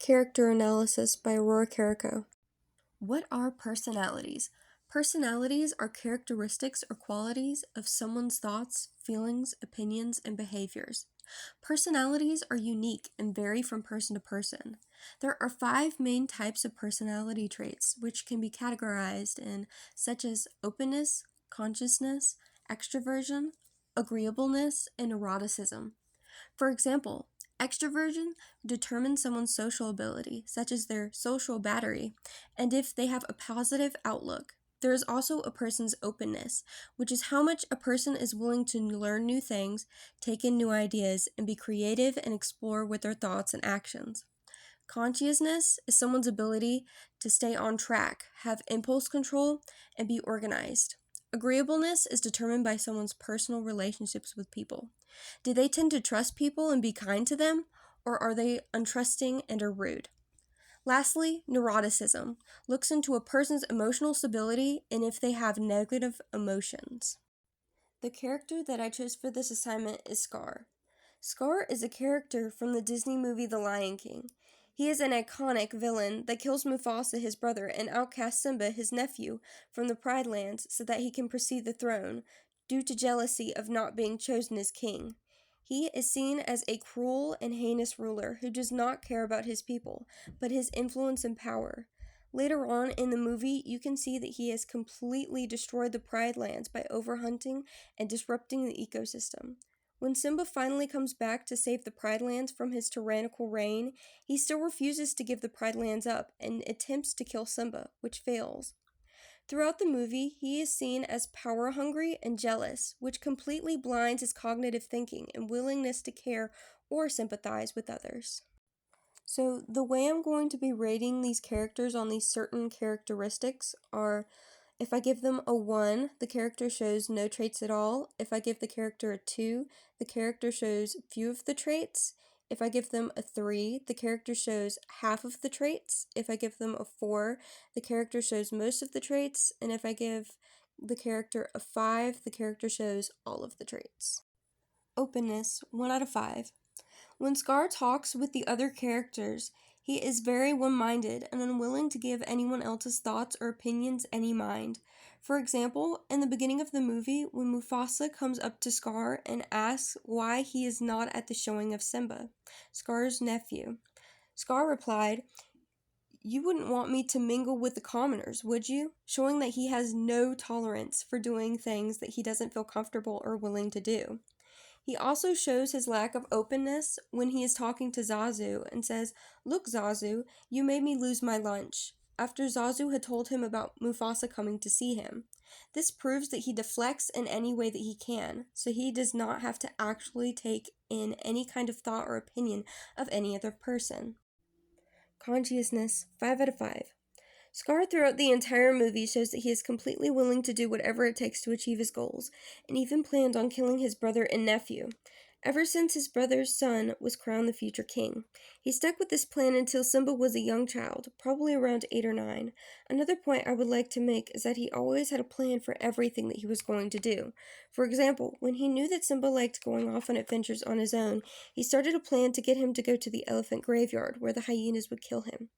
Character Analysis by Aurora Carrico. What are personalities? Personalities are characteristics or qualities of someone's thoughts, feelings, opinions, and behaviors. Personalities are unique and vary from person to person. There are 5 main types of personality traits which can be categorized in such as openness, consciousness, extroversion, agreeableness, and neuroticism. For example, extroversion determines someone's social ability, such as their social battery, and if they have a positive outlook. There is also a person's openness, which is how much a person is willing to learn new things, take in new ideas, and be creative and explore with their thoughts and actions. Consciousness is someone's ability to stay on track, have impulse control, and be organized. Agreeableness is determined by someone's personal relationships with people. Do they tend to trust people and be kind to them, or are they untrusting and are rude? Lastly, neuroticism looks into a person's emotional stability and if they have negative emotions. The character that I chose for this assignment is Scar. Scar is a character from the Disney movie The Lion King. He is an iconic villain that kills Mufasa, his brother, and outcasts Simba, his nephew, from the Pride Lands so that he can precede the throne, due to jealousy of not being chosen as king. He is seen as a cruel and heinous ruler who does not care about his people, but his influence and power. Later on in the movie, you can see that he has completely destroyed the Pride Lands by overhunting and disrupting the ecosystem. When Simba finally comes back to save the Pride Lands from his tyrannical reign, he still refuses to give the Pride Lands up and attempts to kill Simba, which fails. Throughout the movie, he is seen as power-hungry and jealous, which completely blinds his cognitive thinking and willingness to care or sympathize with others. So the way I'm going to be rating these characters on these certain characteristics are, if I give them a 1, the character shows no traits at all. If I give the character a 2, the character shows few of the traits. If I give them a 3, the character shows half of the traits. If I give them a 4, the character shows most of the traits. And if I give the character a 5, the character shows all of the traits. Openness, 1 out of 5. When Scar talks with the other characters, he is very one-minded and unwilling to give anyone else's thoughts or opinions any mind. For example, in the beginning of the movie, when Mufasa comes up to Scar and asks why he is not at the showing of Simba, Scar's nephew, Scar replied, "You wouldn't want me to mingle with the commoners, would you?" Showing that he has no tolerance for doing things that he doesn't feel comfortable or willing to do. He also shows his lack of openness when he is talking to Zazu and says, "Look, Zazu, you made me lose my lunch," after Zazu had told him about Mufasa coming to see him. This proves that he deflects in any way that he can, so he does not have to actually take in any kind of thought or opinion of any other person. Consciousness, 5 out of 5. Scar throughout the entire movie shows that he is completely willing to do whatever it takes to achieve his goals, and even planned on killing his brother and nephew, ever since his brother's son was crowned the future king. He stuck with this plan until Simba was a young child, probably around 8 or 9. Another point I would like to make is that he always had a plan for everything that he was going to do. For example, when he knew that Simba liked going off on adventures on his own, he started a plan to get him to go to the elephant graveyard where the hyenas would kill him.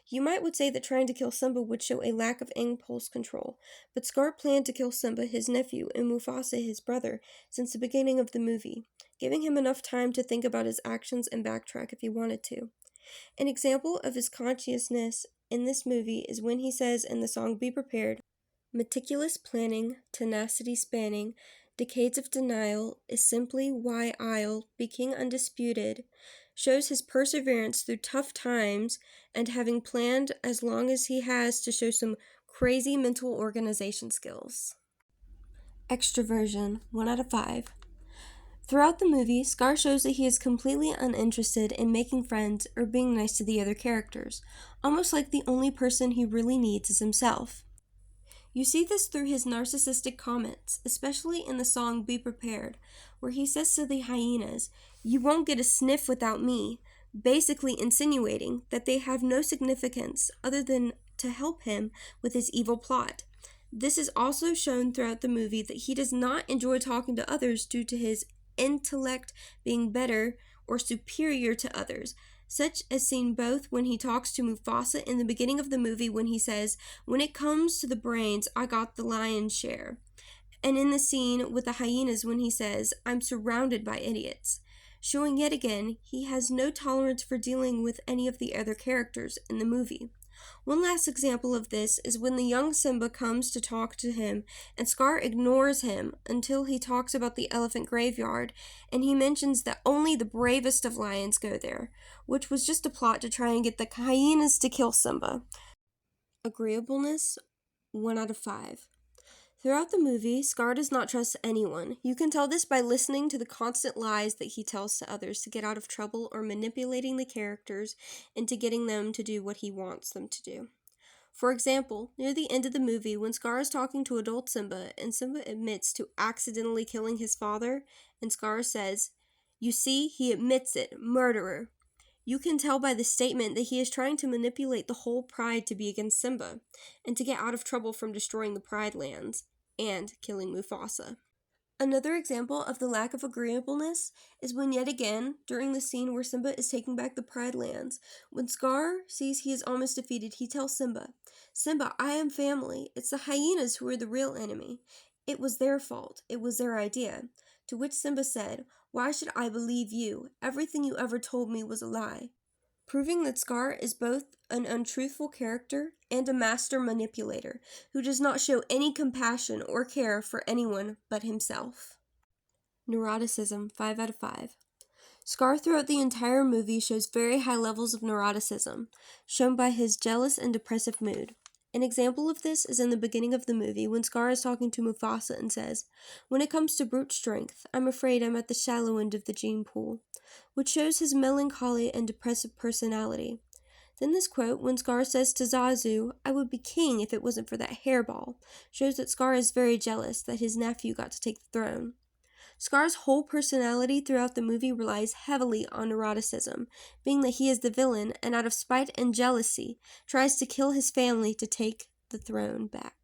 You would say that trying to kill Simba would show a lack of impulse control, but Scar planned to kill Simba, his nephew, and Mufasa, his brother, since the beginning of the movie, giving him enough time to think about his actions and backtrack if he wanted to. An example of his consciousness in this movie is when he says in the song Be Prepared, "Meticulous planning, tenacity spanning, decades of denial is simply why I'll be king undisputed," shows his perseverance through tough times and having planned as long as he has to show some crazy mental organization skills. Extroversion, 1 out of 5. Throughout the movie, Scar shows that he is completely uninterested in making friends or being nice to the other characters, almost like the only person he really needs is himself. You see this through his narcissistic comments, especially in the song Be Prepared, where he says to the hyenas, "You won't get a sniff without me," basically insinuating that they have no significance other than to help him with his evil plot. This is also shown throughout the movie that he does not enjoy talking to others due to his intellect being better or superior to others. such as seen both when he talks to Mufasa in the beginning of the movie when he says, "When it comes to the brains, I got the lion's share," and in the scene with the hyenas when he says, "I'm surrounded by idiots," showing yet again he has no tolerance for dealing with any of the other characters in the movie. One last example of this is when the young Simba comes to talk to him, and Scar ignores him until he talks about the elephant graveyard, and he mentions that only the bravest of lions go there, which was just a plot to try and get the hyenas to kill Simba. Agreeableness, 1 out of 5. Throughout the movie, Scar does not trust anyone. You can tell this by listening to the constant lies that he tells to others to get out of trouble or manipulating the characters into getting them to do what he wants them to do. For example, near the end of the movie, when Scar is talking to adult Simba and Simba admits to accidentally killing his father, and Scar says, "You see, he admits it, murderer." You can tell by the statement that he is trying to manipulate the whole Pride to be against Simba, and to get out of trouble from destroying the Pride lands, and killing Mufasa. Another example of the lack of agreeableness is when yet again, during the scene where Simba is taking back the Pride lands, when Scar sees he is almost defeated, he tells Simba, "Simba, I am family. It's the hyenas who are the real enemy. It was their fault. It was their idea." To which Simba said, "Why should I believe you? Everything you ever told me was a lie." Proving that Scar is both an untruthful character and a master manipulator who does not show any compassion or care for anyone but himself. Neuroticism, 5 out of 5. Scar throughout the entire movie shows very high levels of neuroticism, shown by his jealous and depressive mood. An example of this is in the beginning of the movie when Scar is talking to Mufasa and says, "When it comes to brute strength, I'm afraid I'm at the shallow end of the gene pool," which shows his melancholy and depressive personality. Then this quote, when Scar says to Zazu, "I would be king if it wasn't for that hairball," shows that Scar is very jealous that his nephew got to take the throne. Scar's whole personality throughout the movie relies heavily on neuroticism, being that he is the villain and out of spite and jealousy tries to kill his family to take the throne back.